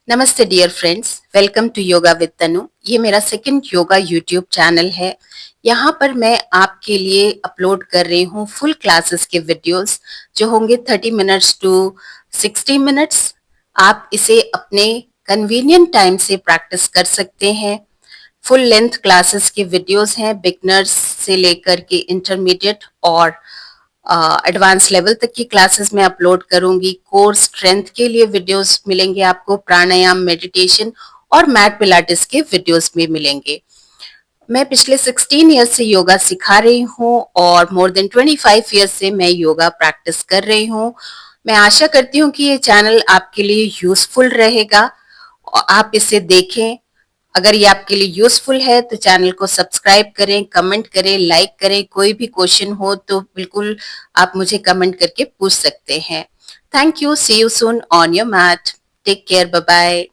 नमस्ते dear friends, welcome to yoga with Tanu. ये मेरा सेकंड योगा यूट्यूब चैनल है। यहाँ पर मैं आपके लिए अपलोड कर रही हूँ फुल क्लासेस के वीडियोस जो होंगे 30 मिनट्स टू 60 मिनट्स। आप इसे अपने कन्वीनियंट टाइम से प्रैक्टिस कर सकते हैं। फुल लेंथ क्लासेस के वीडियोस हैं, बिगनर्स से लेकर के इंटरमीडिएट और एडवांस लेवल तक की क्लासेस मैं अपलोड करूंगी। कोर स्ट्रेंथ के लिए वीडियोस मिलेंगे आपको, प्राणायाम, मेडिटेशन और मैट पिलाटिस के वीडियोस भी मिलेंगे। मैं पिछले 16 ईयर्स से योगा सिखा रही हूँ और मोर देन 25 ईयर्स से मैं योगा प्रैक्टिस कर रही हूँ। मैं आशा करती हूँ कि ये चैनल आपके लिए यूजफुल रहेगा और आप इसे देखें। अगर ये आपके लिए यूजफुल है तो चैनल को सब्सक्राइब करें, कमेंट करें, लाइक करें। कोई भी क्वेश्चन हो तो बिल्कुल आप मुझे कमेंट करके पूछ सकते हैं। Thank you. See you soon on your mat. Take care. Bye bye.